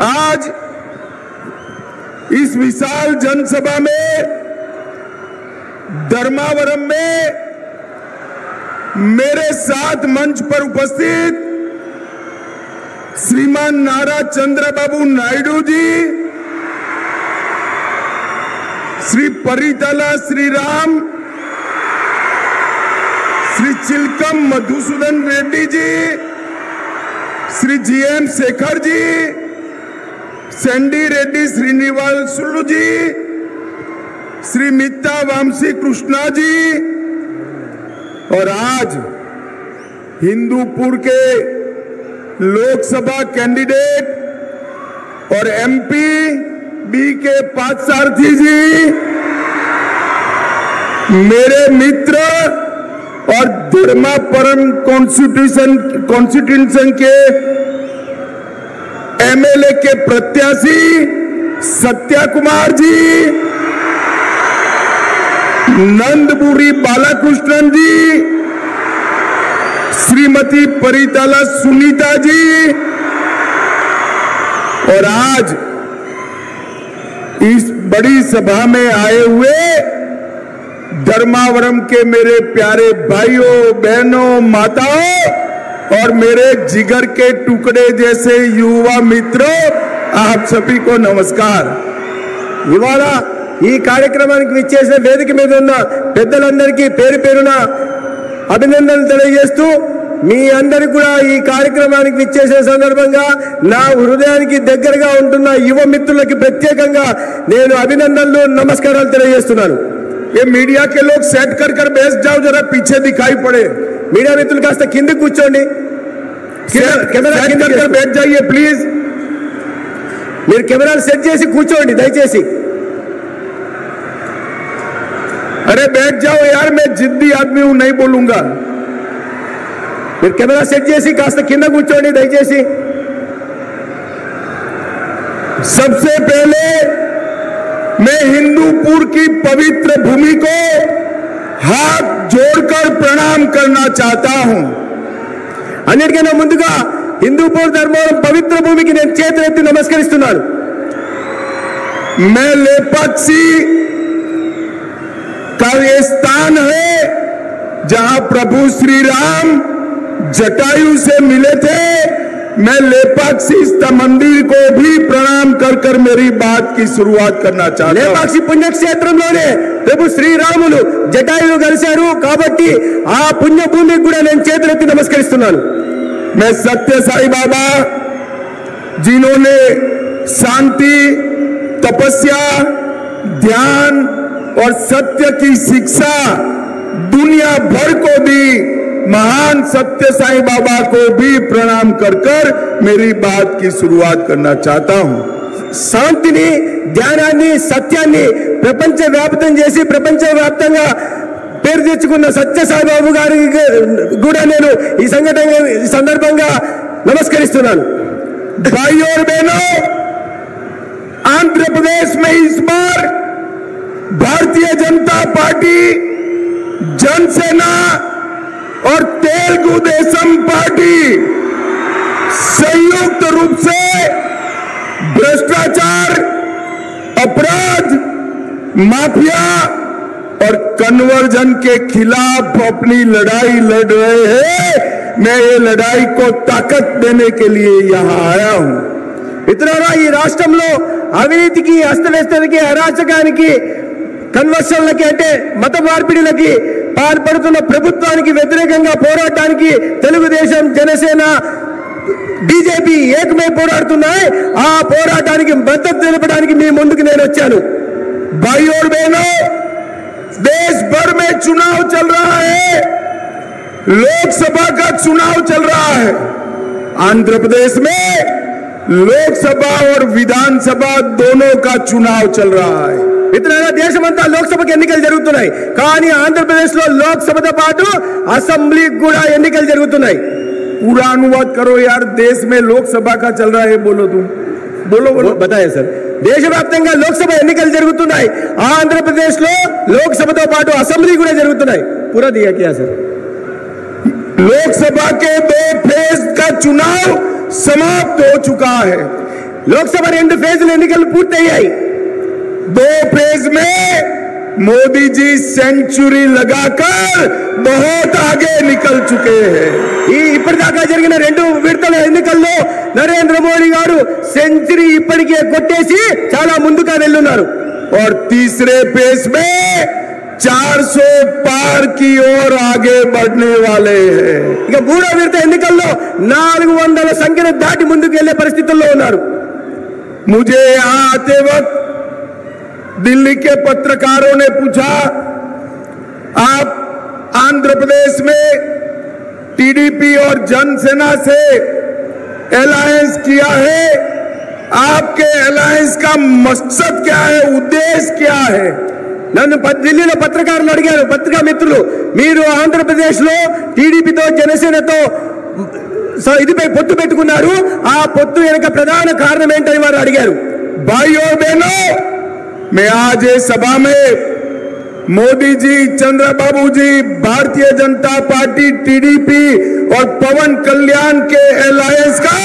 आज इस विशाल जनसभा में धर्मावरम में मेरे साथ मंच पर उपस्थित श्रीमान नारा चंद्रबाबू नायडू जी, श्री परिताला श्रीराम, श्री चिलकम मधुसूदन रेड्डी जी, श्री जीएम शेखर जी, सैंडी रेड्डी श्रीनिवासुलु जी, श्री मित्ता वामसी कृष्णा जी, और आज हिंदूपुर के लोकसभा कैंडिडेट और एमपी बी के पार्थसारथी जी, मेरे मित्र और धर्मावरम कॉन्स्टिट्यूशन के एमएलए के प्रत्याशी सत्या कुमार जी, नंदपुरी बालाकृष्णन जी, श्रीमती परिताला सुनीता जी, और आज इस बड़ी सभा में आए हुए धर्मावरम के मेरे प्यारे भाइयों बहनों माताओं और मेरे जिगर के टुकड़े जैसे युवा मित्रों, आप सभी को नमस्कार। ఇవాళ ఈ కార్యక్రమానికి విచ్చేసిన వేదిక మీద ఉన్న పెద్దలందరికీ పేరు పేరున అభినందనలు తెలియజేస్తూ మీ అందరికీ కూడా ఈ కార్యక్రమానికి విచ్చేసిన సందర్భంగా నా హృదయానికి దగ్గరగా ఉంటున్న యువ మిత్రులకి ప్రత్యేకంగా నేను అభినందనలు నమస్కారాలు తెలియజేస్తున్నాను। ये मीडिया के लोग सेट कर कर बैठ जाओ, जरा पीछे दिखाई पड़े। మీడియా మిత్రులు కాస్త కిందకి కూర్చోండి, కెమెరా सेट कर कर बैठ जाइए प्लीज। మీరు కెమెరాలు సెట్ చేసి కూర్చోండి దయచేసి। अरे बैठ जाओ यार, मैं जिद्दी आदमी हूं, नहीं बोलूंगा। మీరు కెమెరా సెట్ చేసి కాస్త కింద కూర్చోండి దయచేసి। सबसे पहले मैं हिंदूपुर की पवित्र भूमि को हाथ जोड़कर प्रणाम करना चाहता हूं। అన్నిటికన్నా ముందుగా హిందూపూర్ ధర్మవరం పవిత్ర భూమికి నేను చేతులెత్తి నమస్కరిస్తున్నాను। मैं लेपाक्षी का ये स्थान है जहां प्रभु श्री राम जटायु से मिले थे। मैं लेपाक्षी मंदिर को भी प्रणाम कर कर मेरी बात की शुरुआत करना चाहता हूं। లేపాక్షి పుణ్యక్షేత్రంలోనే ప్రభు శ్రీరాములు జటాయులు కలిశారు కాబట్టి ఆ పుణ్యభూమికి కూడా నేను చేతులెత్తి నమస్కరిస్తున్నాను। मैं सत्य साई बाबा जिन्होंने शांति, तपस्या, ध्यान और सत्य की शिक्षा दुनिया भर को दी, महान सत्य साई बाबा को भी प्रणाम कर कर मेरी बात की शुरुआत करना चाहता हूं। శాంతిని, ధ్యానాన్ని, సత్యాన్ని ప్రపంచవ్యాప్తం చేసి ప్రపంచవ్యాప్తంగా పేరు తెచ్చుకున్న సత్య సాయిబాబు గారికి కూడా నేను ఈ సందర్భంగా నమస్కరిస్తున్నాను। भाइयों और बहनों, आंध्र प्रदेश में इस बार भारतीय जनता पार्टी, जनसेना और तेलुगु देशम पार्टी संयुक्त रूप से भ्रष्टाचार, अपराध, माफिया और कन्वर्जन के खिलाफ अपनी लड़ाई लड़ रहे हैं। मैं ये लड़ाई को ताकत देने के लिए यहाँ आया हूँ। మిత్రులారా, ఈ రాష్ట్రంలో అవినీతికి, అస్తవ్యస్తకి, అరాచకానికి, కన్వర్షన్లకి అంటే మత మార్పిడిలకి పాల్పడుతున్న ప్రభుత్వానికి వ్యతిరేకంగా పోరాటానికి తెలుగుదేశం, జనసేన, బీజేపీ ఏకమై పోరాడుతున్నాయి। ఆ పోరాటానికి మద్దతు తెలపడానికి మీ ముందుకు నేను వచ్చాను। भाइयों और बहनों, देश भर में चुनाव चल रहा है, लोकसभा का चुनाव चल रहा है। आंध्र प्रदेश में लोकसभा और विधानसभा दोनों का चुनाव चल रहा है। మిత్రులారా, దేశమంతా లోక్సభకి ఎన్నికలు జరుగుతున్నాయి, కానీ ఆంధ్రప్రదేశ్ లో లోక్సభతో పాటు అసెంబ్లీకి కూడా ఎన్నికలు జరుగుతున్నాయి। पूरा अनुवाद करो यार, देश में लोकसभा का चल रहा है, बोलो तुम, बोलो बोलो। बताए सर, దేశవ్యాప్తంగా లోక్సభ ఎన్నికలు జరుగుతున్నాయి, ఆంధ్రప్రదేశ్ లో లోక్సభతో పాటు అసెంబ్లీ కూడా జరుగుతున్నాయి। पूरा दिया क्या सर? लोकसभा के 2 फेज का चुनाव समाप्त हो चुका है। లోక్సభ 2 ఫేజుల ఎన్నికలు పూర్తయ్యాయి. 2 फेज में मोदी जी सेंचुरी लगाकर बहुत आगे निकल चुके हैं. ఇప్పటిదాకా జరిగిన 2 విడతల ఎన్నికల్లో నరేంద్ర మోడీ గారు సెంచరీ ఇప్పటికే కొట్టేసి చాలా ముందుగా వెళ్ళున్నారు. और तीसरे फेज में 400 पार की ओर आगे बढ़ने वाले हैं. ఇక 3వ విడత ఎన్నికల్లో 400 సంఖ్యను దాటి ముందుకు వెళ్లే పరిస్థితుల్లో ఉన్నారు. मुझे यहाँ आते वक्त दिल्ली के पत्रकारों ने पूछा, आप आंध्र प्रदेश में टीडीपी और जनसेना से अलायंस किया है, आपके अलायंस का मकसद क्या है, उद्देश्य क्या है? నన్ను ఢిల్లీలో పత్రికారులు అడిగారు, పత్రికా మిత్రులు, మీరు ఆంధ్రప్రదేశ్లో టీడీపీతో జనసేనతో ఇదిపై పొత్తు పెట్టుకున్నారు, ఆ పొత్తు వెనుక ప్రధాన కారణం ఏంటని వారు అడిగారు. भाई और बहनों, मैं आज इस सभा में मोदी जी, चंद्रबाबू जी, भारतीय जनता पार्टी, टीडीपी और पवन कल्याण के अलायंस का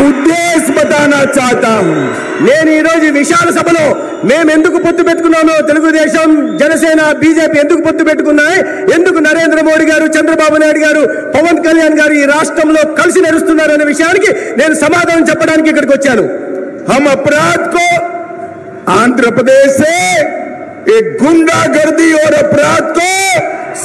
ఉద్దేశ్ बताना चाहता हूं. నేను ఈ రోజు విశాల సభలో మేము ఎందుకు పొత్తు పెట్టుకున్నామో, తెలుగుదేశం, జనసేన, బీజేపీ ఎందుకు పొత్తు పెట్టుకున్నాయి, ఎందుకు నరేంద్ర మోడీ గారు, చంద్రబాబు నాయుడు గారు, పవన్ కళ్యాణ్ గారు ఈ రాష్ట్రంలో కలిసి నడుస్తున్నారు అనే విషయానికి నేను సమాధానం చెప్పడానికి ఇక్కడికి వచ్చాను. हम अपराध को आंध्र प्रदेश से एक गुंडागर्दी और अपराध को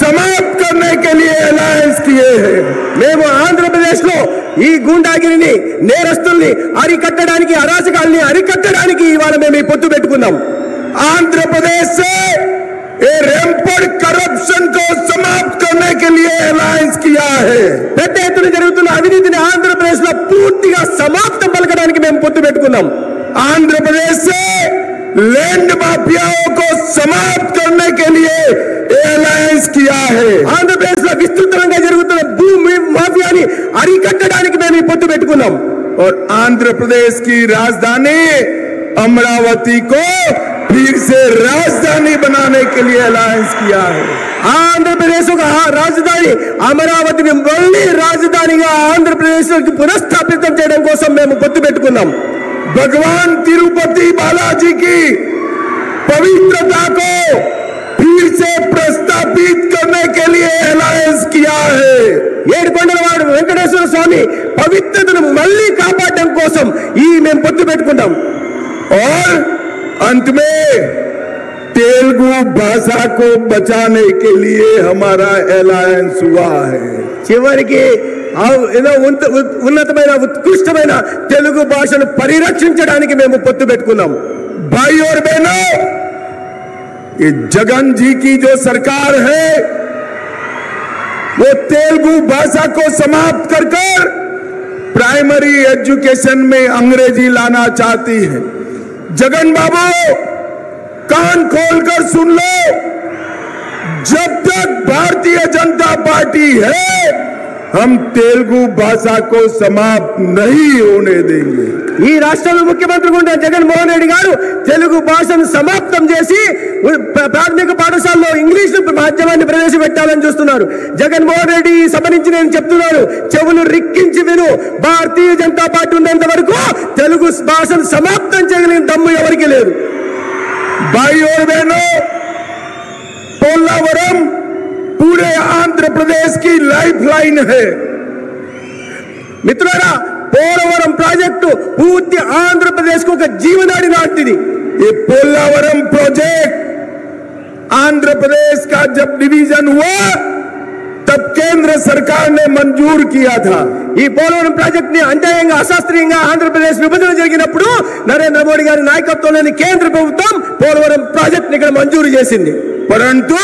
समाप्त करने के लिए अलायंस किए हैं. మేము ఆంధ్రప్రదేశ్ లో ఈ గూండాగిరిని, నేరస్తుల్ని అరికట్టడానికి, అరాచకాల్ని అరికట్టడానికి ఇవాళ మేము ఈ పొత్తు పెట్టుకున్నాం. आंध्र प्रदेश से ये रैंपेंट करप्शन को समाप्त करने के लिए अलायंस किया है. పెద్ద ఎత్తున జరుగుతున్న అవినీతిని ఆంధ్రప్రదేశ్ లో పూర్తిగా సమాప్తం పలకడానికి మేము పొత్తు పెట్టుకున్నాం. आंध्र प्रदेश से लैंड माफियाओं को समाप्त करने के लिए अलायंस किया है. ఆంధ్రప్రదేశ్ లో విస్తృతంగా జరుగుతున్న భూమి మాఫియాని అరికట్టడానికి మేము ఈ పొత్తు పెట్టుకున్నాం. और आंध्र प्रदेश की राजधानी अमरावती को फिर से राजधानी बनाने के लिए अलायंस किया है. ఆంధ్రప్రదేశ్ ఒక రాజధాని అమరావతిని మళ్ళీ రాజధానిగా ఆంధ్రప్రదేశ్ పునఃస్థాపితం చేయడం కోసం మేము పొత్తు పెట్టుకున్నాం. भगवान तिरुपति बालाजी की पवित्रता को फिर से प्रस्तापित करने के लिए अलायंस किया है. ఏడుకొండలవాడు వెంకటేశ్వర స్వామి పవిత్రతను మళ్ళీ కాపాడడం కోసం ఈ మేము పొత్తు పెట్టుకున్నాం. और अंत में तेलुगु भाषा को बचाने के लिए हमारा अलायंस हुआ है. చివరికి ఏదో ఉన్నతమైన ఉత్కృష్టమైన తెలుగు భాషను పరిరక్షించడానికి మేము పొత్తు పెట్టుకున్నాం. भाई और बहनों, ये जगन जी की जो सरकार है वो तेलुगु भाषा को समाप्त कर प्राइमरी एजुकेशन में अंग्रेजी लाना चाहती है. जगन बाबू, कान खोलकर सुन लो, जब तक भारतीय जनता पार्टी है हम तेलुगु भाषा को समाप्त नहीं होने देंगे. ఈ రాష్ట్రంలో ముఖ్యమంత్రిగా ఉన్న జగన్మోహన్ రెడ్డి గారు తెలుగు భాషను సమాప్తం చేసి ప్రాథమిక పాఠశాలలో ఇంగ్లీష్ మాధ్యమాన్ని ప్రవేశపెట్టాలని చూస్తున్నారు. జగన్మోహన్ రెడ్డి ఈ సభ నుంచి నేను చెప్తున్నాను, చెవులు రిక్కించి విను. భారతీయ జనతా పార్టీ ఉన్నంత వరకు తెలుగు భాషను సమాప్తం చేయగలిగిన దమ్ము ఎవరికి లేదు. भाई और बहनों, पोलावरम पूरे आंध्र प्रदेश की लाइफलाइन है. మిత్రులారా, పోలవరం ప్రాజెక్టు పూర్తి ఆంధ్రప్రదేశ్ కు ఒక జీవనాడి లాంటిది. ये पोलावरम प्रोजेक्ट आंध्र प्रदेश का जब डिवीजन हुआ तब केंद्र सरकार ने मंजूर किया था. ఈ పోలవరం ప్రాజెక్ట్ ని అన్యాయంగా, అశాస్త్రీయంగా ఆంధ్రప్రదేశ్ విభజన జరిగినప్పుడు నరేంద్ర మోడీ గారి నాయకత్వంలోని కేంద్ర ప్రభుత్వం పోలవరం ప్రాజెక్ట్ ని ఇక్కడ మంజూరు చేసింది. परंतु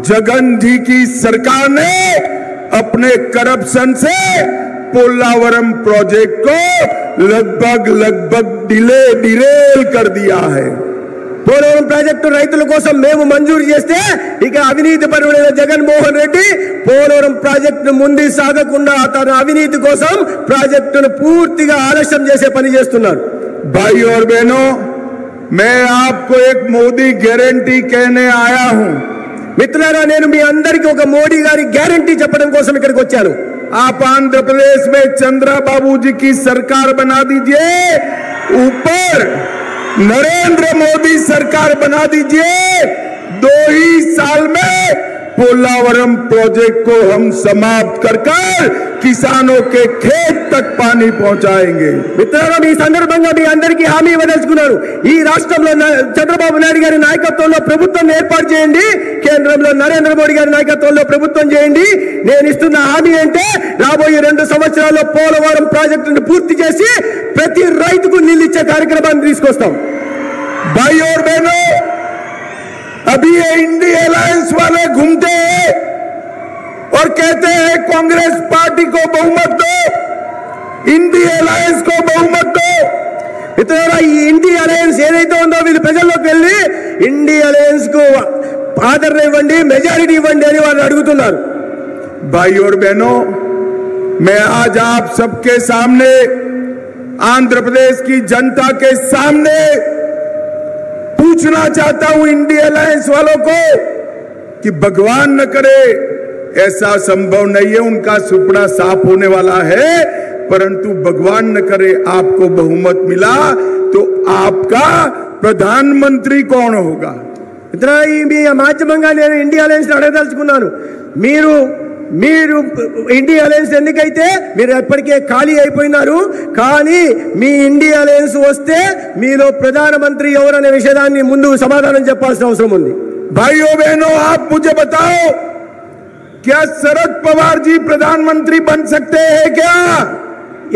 जगन जी की सरकार ने अपने करप्शन से पोलावरम प्रोजेक्ट को लगभग डिरेल कर दिया है. పోలవరం ప్రాజెక్టు రైతుల కోసం మేము మంజూరు చేస్తే ఇక అవినీతి పరుడైన జగన్మోహన్ రెడ్డి పోలవరం ప్రాజెక్టు ముందుకు సాగకుండా తన అవినీతి కోసం ప్రాజెక్టును పూర్తిగా ఆలస్యం చేసే పని చేస్తున్నారు. भाई और बहनों, मैं आपको एक मोदी गारंटी कहने आया हूं. మిత్రులారా, నేను మీ అందరికీ ఒక మోడీ గారి గ్యారంటీ చెప్పడం కోసం ఇక్కడికి వచ్చాను. आप आंध्र प्रदेश में चंद्रबाबू जी की सरकार बना दीजिए, ऊपर नरेंद्र मोदी सरकार बना दीजिए। 2 ही साल में पोलावरम प्रोजेक्ट को हम समाप्त कर किसानों के खेत तक पानी पहुंचाएंगे। మిత్రులారా, ఈ సందర్భంగా మీ అందరికీ హామీ ఇవ్వదలుచుకున్నాను. ఈ రాష్ట్రంలో చంద్రబాబు నాయుడు గారి నాయకత్వంలో ప్రభుత్వం ఏర్పాటు చేయండి, కేంద్రంలో నరేంద్ర మోడీ గారి నాయకత్వంలో ప్రభుత్వం చేయండి. నేను ఇస్తున్న హామీ అంటే రాబోయే 2 సంవత్సరాల్లో పోలవరం ప్రాజెక్టును పూర్తి చేసి ప్రతి రైతుకు నీళ్ళు ఇచ్చే కార్యక్రమాన్ని తీసుకొస్తాం. भाई और बहनों, अभी ये इंडिया अलायंस वाले घूमते हैं और कहते हैं कांग्रेस पार्टी को बहुमत दो, इंडिया अलायंस को बहुमत दो। మిత్రులారా, ఈ ఇండియా అలయన్స్ ఏదైతే ఉందో వీళ్ళు ప్రజల్లోకి వెళ్ళి ఇండియా అలయన్స్ కు ఆదరణ ఇవ్వండి, మెజారిటీ ఇవ్వండి అని వాళ్ళు అడుగుతున్నారు. भाई और बहनों, मैं आज आप सबके सामने, आंध्र प्रदेश की जनता के सामने पूछना चाहता हूं इंडिया अलायंस वालों को कि भगवान न करे, ऐसा संभव नहीं है, उनका सुपड़ा साफ होने वाला है, परंतु भगवान न करे आपको बहुमत मिला तो आपका प्रधानमंत्री कौन होगा? ఇతర ఈ మాధ్యమంగా నేను ఇండియా అలయన్స్ అడగదలుచుకున్నాను. మీరు ఇండియా అలయన్స్ ఎందుకైతే మీరు ఎప్పటికే ఖాళీ అయిపోయినారు, కానీ మీ ఇండియా అలయన్స్ వస్తే మీలో ప్రధానమంత్రి ఎవరనే విషయాన్ని ముందు సమాధానం చెప్పాల్సిన అవసరం ఉంది. भाइयों बहनों, आप मुझे बताओ, क्या शरद पवार जी प्रधानमंत्री बन सकते हैं क्या?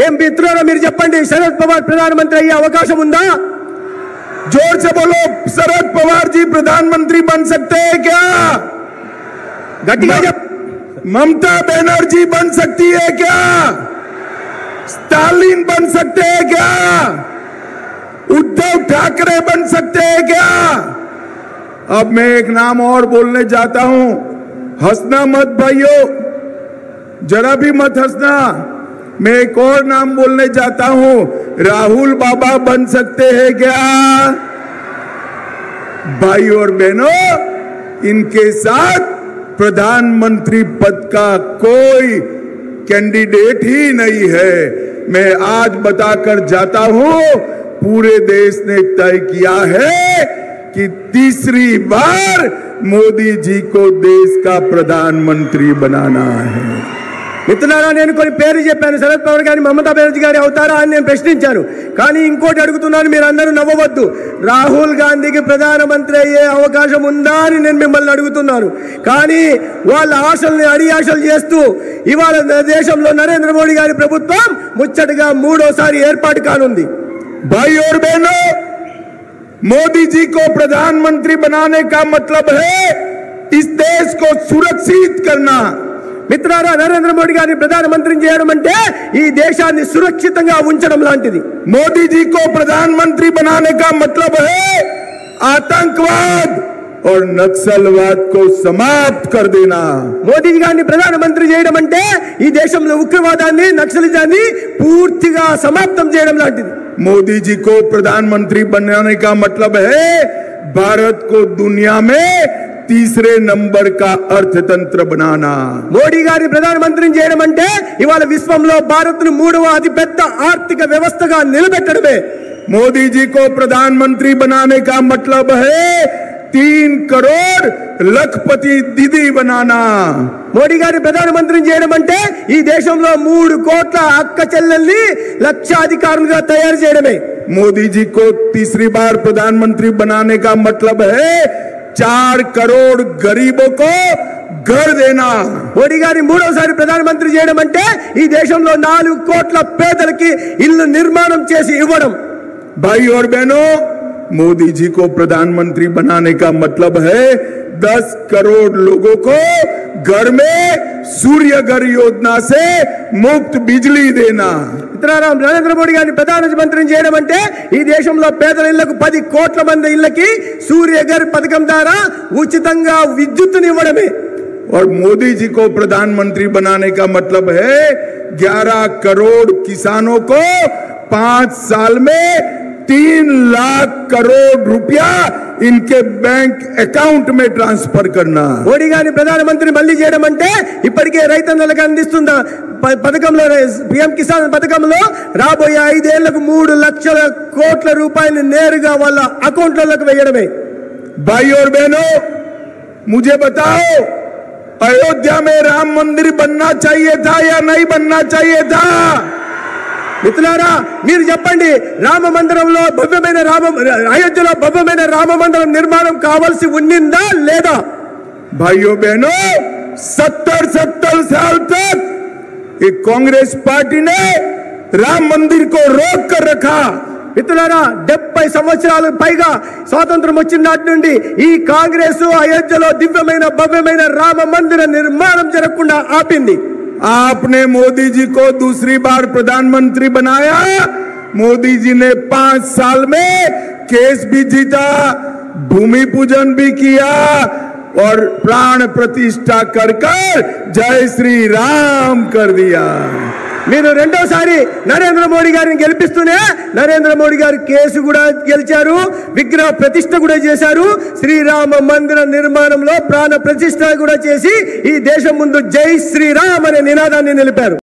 ఏం మిత్రులారా మీరు చెప్పండి, శరద్ పవార్ ప్రధానమంత్రి అయ్యే అవకాశం ఉందా? जोर से बोलो, शरद पवार जी प्रधानमंत्री बन सकते हैं क्या? గట్టిగా చెప్ప. ममता बनर्जी बन सकती है क्या? स्टालिन बन सकते हैं क्या? उद्धव ठाकरे बन सकते हैं क्या? अब मैं एक नाम और बोलने जाता हूं, हंसना मत भाइयों, जरा भी मत हंसना। मैं एक और नाम बोलने जाता हूं, राहुल बाबा बन सकते हैं क्या? भाई और बहनों, इनके साथ प्रधानमंत्री पद का कोई कैंडिडेट ही नहीं है। मैं आज बताकर जाता हूं, पूरे देश ने तय किया है कि तीसरी बार मोदी जी को देश का प्रधानमंत्री बनाना है। మిత్రులారా, నేను కొన్ని పేర్లు చెప్పాను. శరద్ పవార్ గారి, మమతా బెనర్జీ గారి అవుతారా అని నేను ప్రశ్నించాను. కానీ ఇంకోటి అడుగుతున్నాను, మీరు అందరూ నవ్వవద్దు. రాహుల్ గాంధీకి ప్రధానమంత్రి అయ్యే అవకాశం ఉందా అని నేను మిమ్మల్ని అడుగుతున్నాను. కానీ వాళ్ళ ఆశల్ని అడియాశలు చేస్తూ ఇవాళ దేశంలో నరేంద్ర మోడీ గారి ప్రభుత్వం ముచ్చటగా 3వ సారి ఏర్పాటు కానుంది. भाई और बहनों, मोदी जी को प्रधानमंत्री बनाने का मतलब है इस देश को सुरक्षित करना। మిత్రులారా, నరేంద్ర మోడీ గారిని ప్రధానమంత్రిని చేయడం అంటే ఈ దేశాన్ని సురక్షితంగా ఉంచడం లాంటిది. मोदी जी को प्रधानमंत्री बनाने का मतलब है आतंकवाद और नक्सलवाद को समाप्त कर देना। మోదీ గారిని ప్రధానమంత్రి చేయడం అంటే ఈ దేశంలో ఉగ్రవాదాన్ని, నక్సలిజాన్ని పూర్తిగా సమాప్తం చేయడం లాంటిది. मोदी जी को प्रधानमंत्री बनाने का मतलब है भारत को दुनिया में तीसरे नंबर का अर्थतंत्र बनाना। మోడీ గారిని ప్రధానమంత్రిని చేయడం అంటే ఇవాళ విశ్వంలో భారత్ను 3వ అతిపెద్ద ఆర్థిక వ్యవస్థగా నిలబెట్టడమే. मोदी जी को प्रधानमंत्री बनाने का मतलब है 3 करोड़ लखपति दीदी बनाना। మోడీ గారిని ప్రధానమంత్రిని చేయడం అంటే ఈ దేశంలో 3 కోట్ల అక్క చెల్లెల్ని లక్షాధికారులుగా తయారు చేయడమే. मोदी जी को तीसरी बार प्रधानमंत्री बनाने का मतलब है 4 करोड़ गरीबों को घर देना। మోడీ గారిని 3వ సారి ప్రధానమంత్రి చేయడం అంటే ఈ దేశంలో 4 కోట్ల పేదలకి ఇల్లు నిర్మాణం చేసి ఇవ్వడం. भाई और बहनों, मोदी जी को प्रधानमंत्री बनाने का मतलब है 10 करोड़ लोगों को घर में सूर्य घर योजना से मुफ्त बिजली देना। మిత్రులారా, నరేంద్ర మోడీ గారిని ప్రధానమంత్రిని చేయడం అంటే ఈ దేశంలో పేదల ఇళ్లకు 10 కోట్ల మంది ఇళ్లకి సూర్యఘర్ పథకం ద్వారా ఉచితంగా విద్యుత్తుని ఇవ్వడమే. और मोदी जी को प्रधानमंत्री बनाने का मतलब है 11 करोड़ किसानों को 5 साल में 3 लाख करोड़ रुपया इनके बैंक अकाउंट में ट्रांसफर करना। మోడీ గారిని ప్రధానమంత్రి మళ్ళీ చేయడం అంటే ఇప్పటికే రైతన్నలకు అందిస్తున్న పథకంలో పీఎం కిసాన్ పథకంలో రాబోయే 5 ఏళ్లకు 3 లక్షల కోట్ల రూపాయలు నేరుగా వాళ్ళ అకౌంట్లకు వేయడమే। भाई और बहनों, मुझे बताओ, अयोध्या में राम मंदिर बनना चाहिए था या नहीं बनना चाहिए था? మిత్రులారా మీరు చెప్పండి, రామ మందిరంలో భవ్యమైన అయోధ్యలో భవ్యమైన రామ మందిరం నిర్మాణం కావాల్సి ఉండిందా లేదా? भाइयों बहनों, 70 साल तक ये कांग्रेस पार्टी ने राम मंदिर को रोक कर रखा। మిత్రులారా 70 సంవత్సరాలు పైగా స్వాతంత్రం వచ్చిన నాటి నుండి ఈ కాంగ్రెస్ అయోధ్యలో దివ్యమైన భవ్యమైన రామ మందిర నిర్మాణం జరగకుండా ఆపింది। आपने मोदी जी को दूसरी बार प्रधानमंत्री बनाया। मोदी जी ने 5 साल में केस भी जीता, भूमि पूजन भी किया और प्राण प्रतिष्ठा कर जय श्री राम कर दिया। మీరు రెండోసారి నరేంద్ర మోడీ గారిని గెలిపిస్తూనే నరేంద్ర మోడీ గారు కేసు కూడా గెలిచారు, విగ్రహ ప్రతిష్ఠ కూడా చేశారు, శ్రీరామ మందిర నిర్మాణంలో ప్రాణ ప్రతిష్ఠ కూడా చేసి ఈ దేశం ముందు జై శ్రీరామ్ అనే నినాదాన్ని నిలిపారు।